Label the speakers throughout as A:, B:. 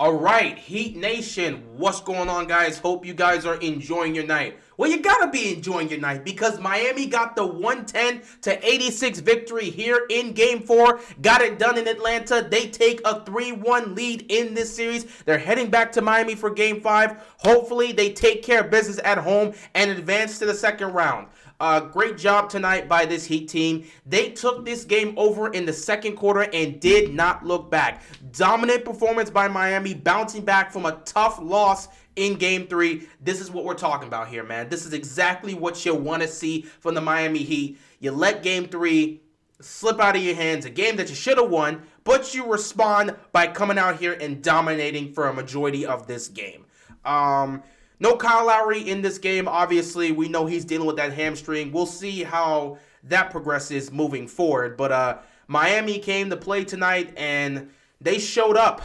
A: All right, Heat Nation, what's going on, guys? Hope you guys are enjoying your night. Well, you gotta be enjoying your night because Miami got the 110-86 victory here in Game 4. Got it done in Atlanta. They take a 3-1 lead in this series. They're heading back to Miami for Game 5. Hopefully, they take care of business at home and advance to the second round. Great job tonight by this Heat team. They took this game over in the second quarter and did not look back. Dominant performance by Miami, bouncing back from a tough loss in Game 3. This is what we're talking about here, man. This is exactly what you want to see from the Miami Heat. You let Game 3 slip out of your hands, a game that you should have won, but you respond by coming out here and dominating for a majority of this game. No Kyle Lowry in this game. Obviously, we know he's dealing with that hamstring. We'll see how that progresses moving forward. But Miami came to play tonight, and they showed up,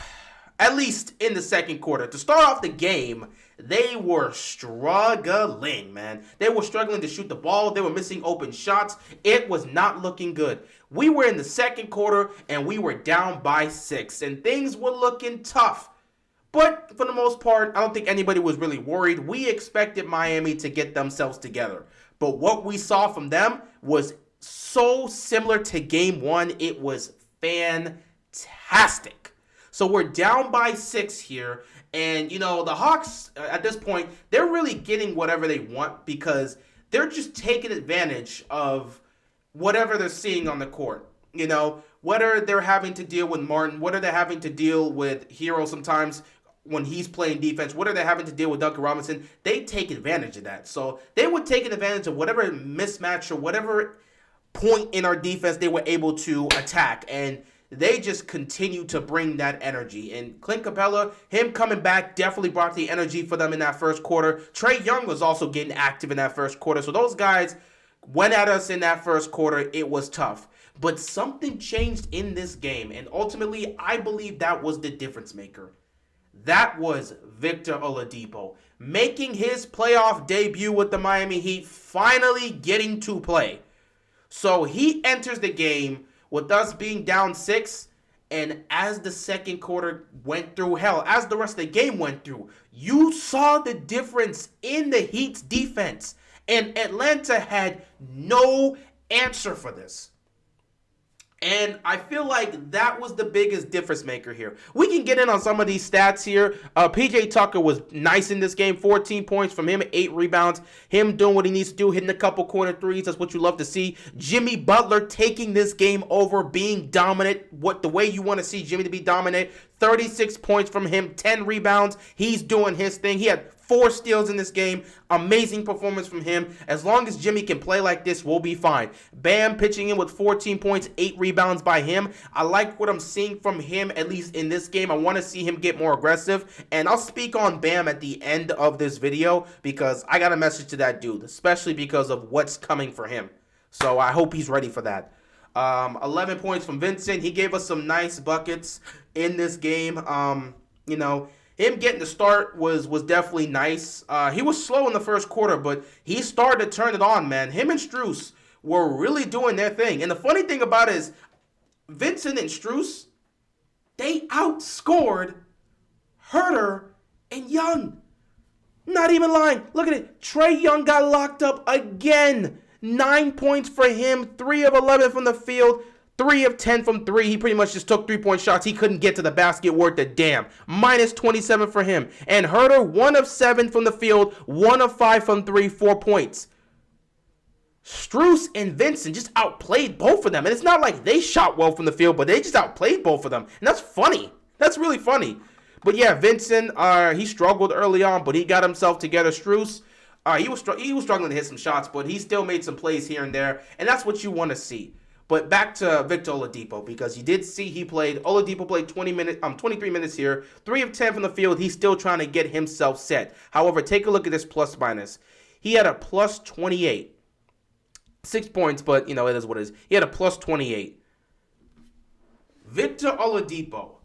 A: at least in the second quarter. To start off the game, they were struggling, man. They were struggling to shoot the ball. They were missing open shots. It was not looking good. We were in the second quarter, and we were down by 6, and things were looking tough. But for the most part, I don't think anybody was really worried. We expected Miami to get themselves together. But what we saw from them was so similar to Game 1. It was fantastic. So we're down by 6 here. And, you know, the Hawks, at this point, they're really getting whatever they want because they're just taking advantage of whatever they're seeing on the court. You know, whether they're having to deal with Martin, whether they're having to deal with Hero sometimes when he's playing defense, what are they having to deal with Duncan Robinson? They take advantage of that. So they were taking advantage of whatever mismatch or whatever point in our defense they were able to attack. And they just continue to bring that energy. And Clint Capella, him coming back, definitely brought the energy for them in that first quarter. Trae Young was also getting active in that first quarter. So those guys went at us in that first quarter. It was tough. But something changed in this game. And ultimately, I believe that was the difference maker. That was Victor Oladipo making his playoff debut with the Miami Heat, finally getting to play. So he enters the game with us being down 6, and as the second quarter went through, hell, as the rest of the game went through, you saw the difference in the Heat's defense. And Atlanta had no answer for this. And I feel like that was the biggest difference maker here. We can get in on some of these stats here. PJ Tucker was nice in this game. 14 points from him, 8 rebounds. Him doing what he needs to do, hitting a couple corner threes. That's what you love to see. Jimmy Butler taking this game over, being dominant. The way you want to see Jimmy to be dominant. 36 points from him, 10 rebounds. He's doing his thing. He had 4 steals in this game. Amazing performance from him. As long as Jimmy can play like this, we'll be fine. Bam pitching in with 14 points, 8 rebounds by him. I like what I'm seeing from him, at least in this game. I want to see him get more aggressive. And I'll speak on Bam at the end of this video because I got a message to that dude, especially because of what's coming for him. So I hope he's ready for that. 11 points from Vincent. He gave us some nice buckets in this game. You know, him getting the start was definitely nice. He was slow in the first quarter, but he started to turn it on, man. Him and Strus were really doing their thing. And the funny thing about it is, Vincent and Strus, they outscored Herter and Young. Not even lying. Look at it. Trae Young got locked up again. 9 points for him, 3 of 11 from the field, 3 of 10 from 3. He pretty much just took 3-point shots. He couldn't get to the basket worth a damn. Minus 27 for him. And Herter, 1 of 7 from the field, 1 of 5 from 3, 4 points. Strus and Vincent just outplayed both of them. And it's not like they shot well from the field, but they just outplayed both of them. And that's funny. That's really funny. But yeah, Vincent, he struggled early on, but he got himself together. Strus, he was struggling to hit some shots, but he still made some plays here and there, and that's what you want to see. But back to Victor Oladipo, because you did see Oladipo played 23 minutes here, 3 of 10 from the field. He's still trying to get himself set. However, take a look at this plus minus. He had a plus 28. 6 points, but, you know, it is what it is. He had a plus 28. Victor Oladipo,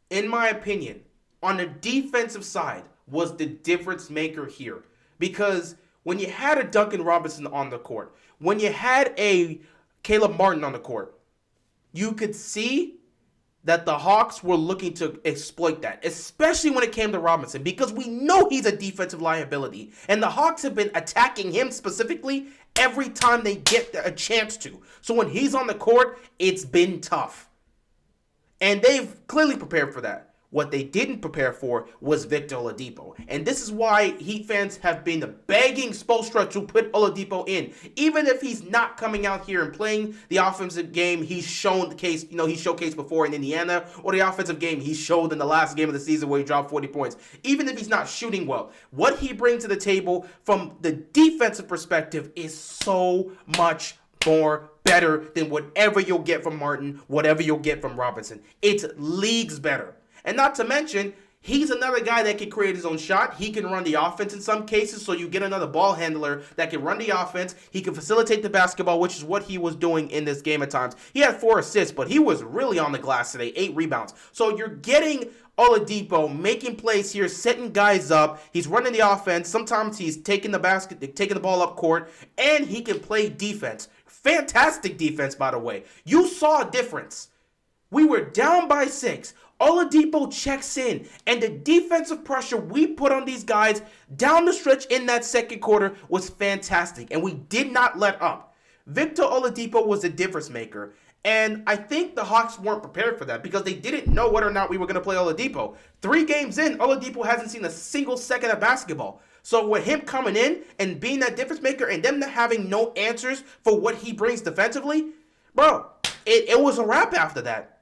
A: in my opinion, on the defensive side, was the difference maker here. Because when you had a Duncan Robinson on the court, when you had a Caleb Martin on the court, you could see that the Hawks were looking to exploit that, especially when it came to Robinson, because we know he's a defensive liability. And the Hawks have been attacking him specifically every time they get a chance to. So when he's on the court, it's been tough. And they've clearly prepared for that. What they didn't prepare for was Victor Oladipo. And this is why Heat fans have been begging Spoelstra to put Oladipo in. Even if he's not coming out here and playing the offensive game he's shown the case, he showcased before in Indiana, or the offensive game he showed in the last game of the season where he dropped 40 points. Even if he's not shooting well, what he brings to the table from the defensive perspective is so much more better than whatever you'll get from Martin, whatever you'll get from Robinson. It's leagues better. And not to mention, he's another guy that can create his own shot. He can run the offense in some cases, so you get another ball handler that can run the offense. He can facilitate the basketball, which is what he was doing in this game at times. He had 4 assists, but he was really on the glass today, 8 rebounds. So you're getting Oladipo making plays here, setting guys up. He's running the offense. Sometimes he's taking the ball up court, and he can play defense. Fantastic defense, by the way. You saw a difference. We were down by 6. Oladipo checks in, and the defensive pressure we put on these guys down the stretch in that second quarter was fantastic, and we did not let up. Victor Oladipo was a difference maker, and I think the Hawks weren't prepared for that because they didn't know whether or not we were going to play Oladipo. 3 games in, Oladipo hasn't seen a single second of basketball. So with him coming in and being that difference maker and them having no answers for what he brings defensively, bro, it was a wrap after that.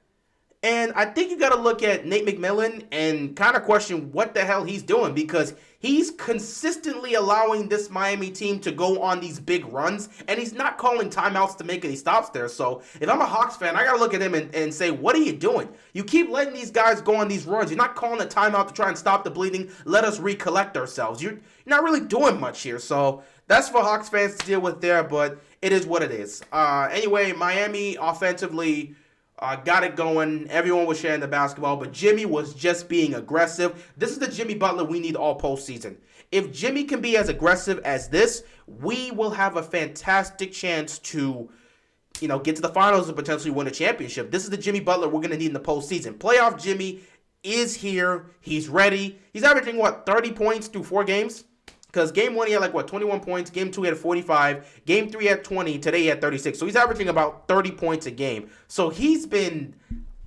A: And I think you got to look at Nate McMillan and kind of question what the hell he's doing, because he's consistently allowing this Miami team to go on these big runs, and he's not calling timeouts to make any stops there. So if I'm a Hawks fan, I got to look at him and say, what are you doing? You keep letting these guys go on these runs. You're not calling a timeout to try and stop the bleeding. Let us recollect ourselves. You're not really doing much here. So that's for Hawks fans to deal with there, but it is what it is. Anyway, Miami offensively got it going. Everyone was sharing the basketball, but Jimmy was just being aggressive. This is the Jimmy Butler we need all postseason. If Jimmy can be as aggressive as this, we will have a fantastic chance to, get to the finals and potentially win a championship. This is the Jimmy Butler we're going to need in the postseason. Playoff Jimmy is here. He's ready. He's averaging, 30 points through 4 games? Because game 1 he had 21 points, game 2 he had 45, game 3 he had 20, today he had 36. So he's averaging about 30 points a game. So he's been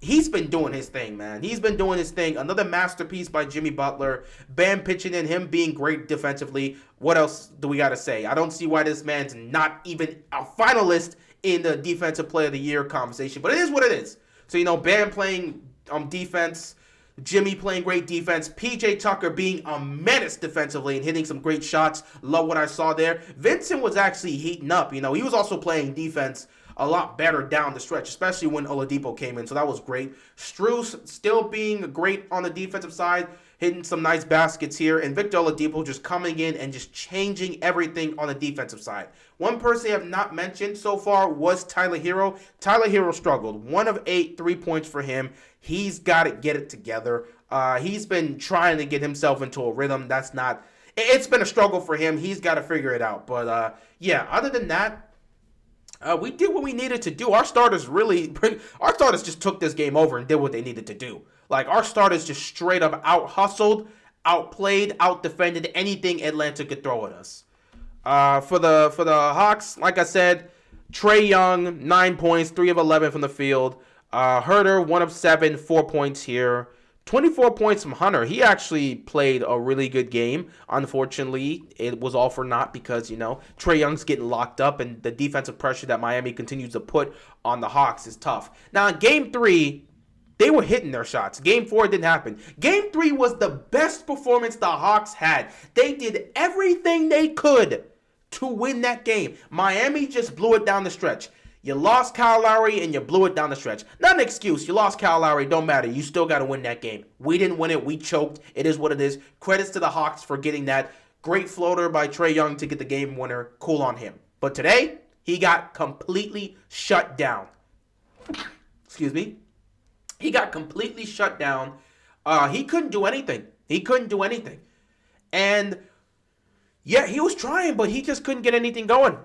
A: doing his thing, man. He's been doing his thing. Another masterpiece by Jimmy Butler. Bam pitching in, him being great defensively. What else do we got to say? I don't see why this man's not even a finalist in the Defensive Player of the Year conversation. But it is what it is. So, Bam playing defense, Jimmy playing great defense, PJ Tucker being a menace defensively and hitting some great shots. Love what I saw there. Vincent was actually heating up. He was also playing defense a lot better down the stretch, especially when Oladipo came in. So that was great. Strus still being great on the defensive side, hitting some nice baskets here. And Victor Oladipo just coming in and just changing everything on the defensive side. One person I have not mentioned so far was Tyler Hero. Tyler Hero struggled. 1 of 8 3-points for him. He's got to get it together. He's been trying to get himself into a rhythm. It's been a struggle for him. He's got to figure it out. But, other than that, we did what we needed to do. Our starters just took this game over and did what they needed to do. Our starters just straight up out-hustled, outplayed, out-defended anything Atlanta could throw at us. For the Hawks, like I said, Trae Young, 9 points, 3 of 11 from the field. Herter, 1 of 7, 4 points here. 24 points from Hunter. He actually played a really good game. Unfortunately, it was all for naught because, Trae Young's getting locked up and the defensive pressure that Miami continues to put on the Hawks is tough. Now, in Game 3, they were hitting their shots. Game 4 didn't happen. Game 3 was the best performance the Hawks had. They did everything they could to win that game. Miami just blew it down the stretch. You lost Kyle Lowry and you blew it down the stretch. Not an excuse. You lost Kyle Lowry. Don't matter. You still got to win that game. We didn't win it. We choked. It is what it is. Credits to the Hawks for getting that great floater by Trae Young to get the game winner. Cool on him. But today, he got completely shut down. Excuse me. He got completely shut down. He couldn't do anything. And, yeah, he was trying, but he just couldn't get anything going.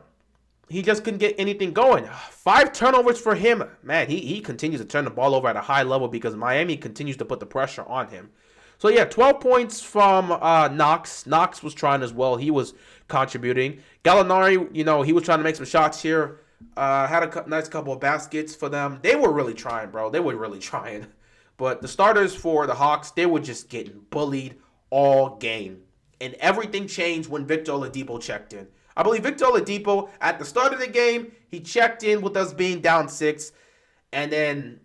A: he just couldn't get anything going. 5 turnovers for him. Man, he continues to turn the ball over at a high level because Miami continues to put the pressure on him. So yeah, 12 points from Knox. Knox was trying as well. He was contributing. Gallinari, he was trying to make some shots here. Had a nice couple of baskets for them. They were really trying, bro. They were really trying. But the starters for the Hawks, they were just getting bullied all game. And everything changed when Victor Oladipo checked in. I believe Victor Oladipo, at the start of the game, he checked in with us being down 6. And then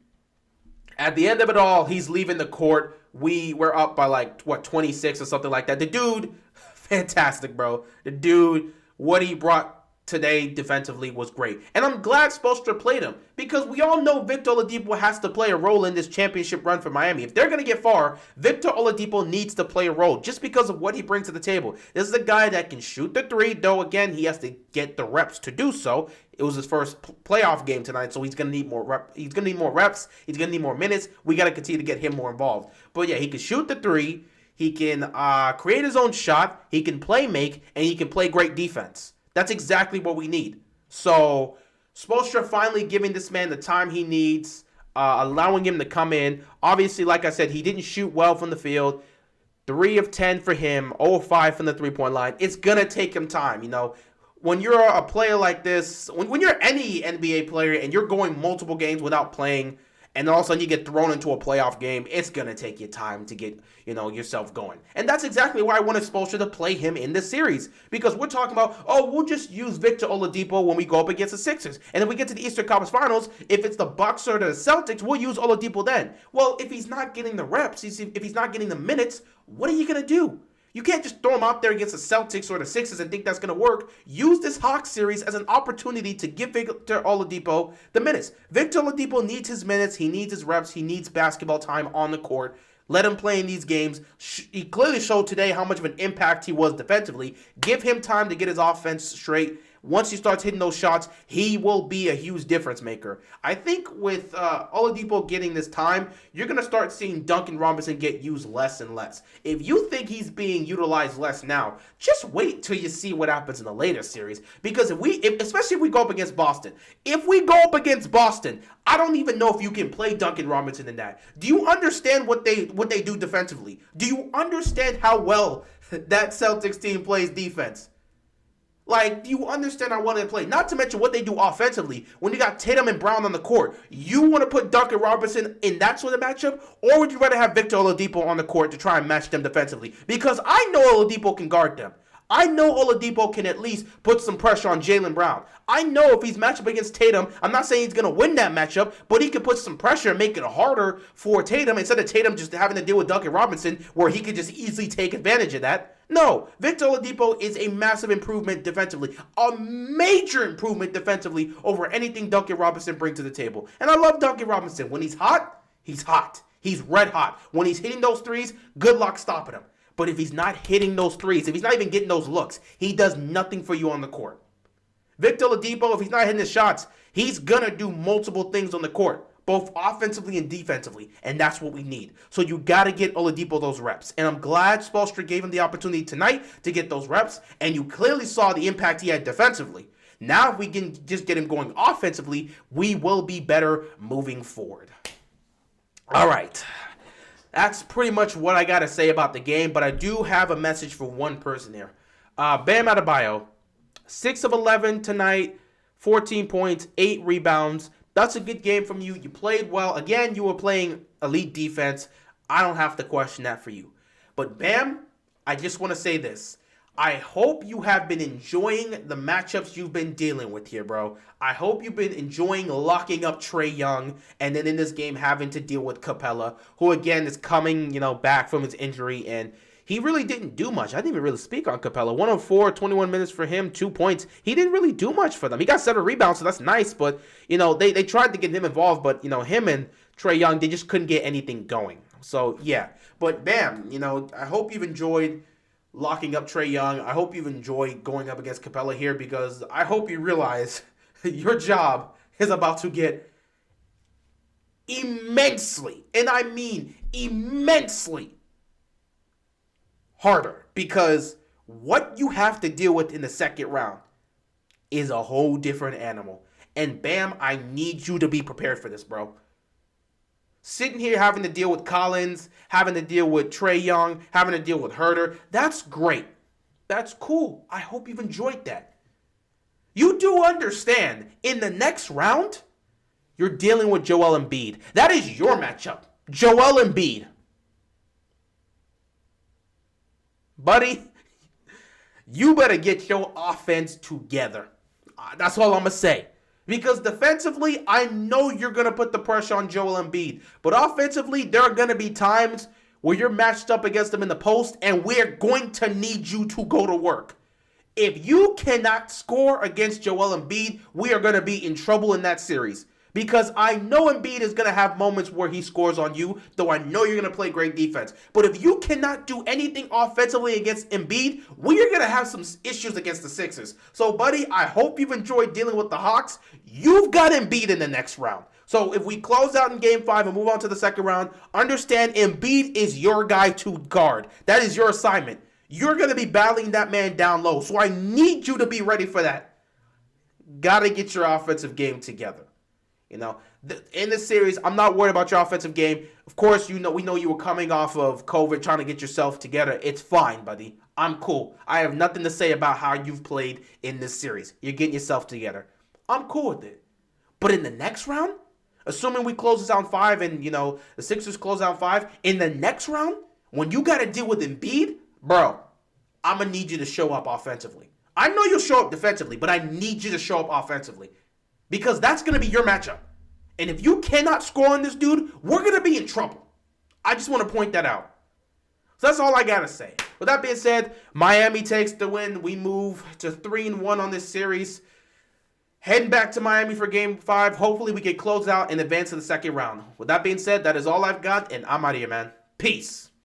A: at the end of it all, he's leaving the court. We were up by 26 or something like that. The dude, fantastic, bro. The dude, what he brought today defensively was great. And I'm glad Spoelstra played him because we all know Victor Oladipo has to play a role in this championship run for Miami. If they're going to get far, Victor Oladipo needs to play a role just because of what he brings to the table. This is a guy that can shoot the 3, though, again, he has to get the reps to do so. It was his first playoff game tonight, so he's going to need more reps. He's going to need more reps. He's going to need more minutes. We got to continue to get him more involved. But yeah, he can shoot the 3. He can create his own shot. He can play make, and he can play great defense. That's exactly what we need. So Spoelstra finally giving this man the time he needs, allowing him to come in. Obviously, like I said, he didn't shoot well from the field. 3 of 10 for him, 0 of 5 from the three-point line. It's going to take him time, When you're a player like this, when you're any NBA player and you're going multiple games without playing, and all of a sudden you get thrown into a playoff game, it's going to take you time to get, yourself going. And that's exactly why I wanted Spoelstra to play him in this series. Because we're talking about, we'll just use Victor Oladipo when we go up against the Sixers. And if we get to the Eastern Conference Finals, if it's the Bucks or the Celtics, we'll use Oladipo then. Well, if he's not getting the reps, if he's not getting the minutes, what are you going to do? You can't just throw him out there against the Celtics or the Sixers and think that's going to work. Use this Hawks series as an opportunity to give Victor Oladipo the minutes. Victor Oladipo needs his minutes. He needs his reps. He needs basketball time on the court. Let him play in these games. He clearly showed today how much of an impact he was defensively. Give him time to get his offense straight. Once he starts hitting those shots, he will be a huge difference maker. I think with Oladipo getting this time, you're going to start seeing Duncan Robinson get used less and less. If you think he's being utilized less now, just wait till you see what happens in the later series. Because especially if we go up against Boston. If we go up against Boston, I don't even know if you can play Duncan Robinson in that. Do you understand what they do defensively? Do you understand how well that Celtics team plays defense? Do you understand how well they play? Not to mention what they do offensively. When you got Tatum and Brown on the court, you want to put Duncan Robinson in that sort of matchup? Or would you rather have Victor Oladipo on the court to try and match them defensively? Because I know Oladipo can guard them. I know Oladipo can at least put some pressure on Jaylen Brown. I know if he's matched up against Tatum, I'm not saying he's going to win that matchup, but he can put some pressure and make it harder for Tatum instead of Tatum just having to deal with Duncan Robinson where he could just easily take advantage of that. No, Victor Oladipo is a massive improvement defensively. A major improvement defensively over anything Duncan Robinson brings to the table. And I love Duncan Robinson. When he's hot, he's hot. He's red hot. When he's hitting those threes, good luck stopping him. But if he's not hitting those threes, if he's not even getting those looks, he does nothing for you on the court. Victor Oladipo, if he's not hitting his shots, he's going to do multiple things on the court, both offensively and defensively, and that's what we need. So you got to get Oladipo those reps. And I'm glad Spoelstra gave him the opportunity tonight to get those reps, and you clearly saw the impact he had defensively. Now if we can just get him going offensively, we will be better moving forward. All right. That's pretty much what I got to say about the game, but I do have a message for one person here. Bam Adebayo, 6 of 11 tonight, 14 points, 8 rebounds. That's a good game from you. You played well. Again, you were playing elite defense. I don't have to question that for you. But Bam, I just want to say this. I hope you have been enjoying the matchups you've been dealing with here, bro. I hope you've been enjoying locking up Trae Young and then in this game having to deal with Capella, who again is coming, back from his injury, and he really didn't do much. I didn't even really speak on Capella. 104, 21 minutes for him, 2 points. He didn't really do much for them. He got 7 rebounds, so that's nice, but, they tried to get him involved, but, him and Trae Young, they just couldn't get anything going. So, yeah. But, Bam, I hope you've enjoyed locking up Trae Young. I hope you've enjoyed going up against Capella here because I hope you realize your job is about to get immensely, and I mean immensely, harder because what you have to deal with in the second round is a whole different animal. And Bam, I need you to be prepared for this, bro. Sitting here having to deal with Collins, having to deal with Trae Young, having to deal with Herter, that's great. That's cool. I hope you've enjoyed that. You do understand, in the next round, you're dealing with Joel Embiid. That is your matchup. Joel Embiid. Buddy, you better get your offense together. That's all I'm going to say. Because defensively, I know you're going to put the pressure on Joel Embiid. But offensively, there are going to be times where you're matched up against him in the post, and we're going to need you to go to work. If you cannot score against Joel Embiid, we are going to be in trouble in that series. Because I know Embiid is going to have moments where he scores on you, though I know you're going to play great defense. But if you cannot do anything offensively against Embiid, we are going to have some issues against the Sixers. So, buddy, I hope you've enjoyed dealing with the Hawks. You've got Embiid in the next round. So if we close out in Game 5 and move on to the second round, understand Embiid is your guy to guard. That is your assignment. You're going to be battling that man down low. So I need you to be ready for that. Got to get your offensive game together. You know, in this series, I'm not worried about your offensive game. Of course, we know you were coming off of COVID, trying to get yourself together. It's fine, buddy. I'm cool. I have nothing to say about how you've played in this series. You're getting yourself together. I'm cool with it. But in the next round, assuming we close this out 5 and, the Sixers close out 5, in the next round, when you got to deal with Embiid, bro, I'm going to need you to show up offensively. I know you'll show up defensively, but I need you to show up offensively. Because that's going to be your matchup. And if you cannot score on this dude, we're going to be in trouble. I just want to point that out. So that's all I got to say. With that being said, Miami takes the win. We move to 3-1 on this series. Heading back to Miami for Game 5. Hopefully we can close out and advance to the second round. With that being said, that is all I've got, and I'm out of here, man. Peace.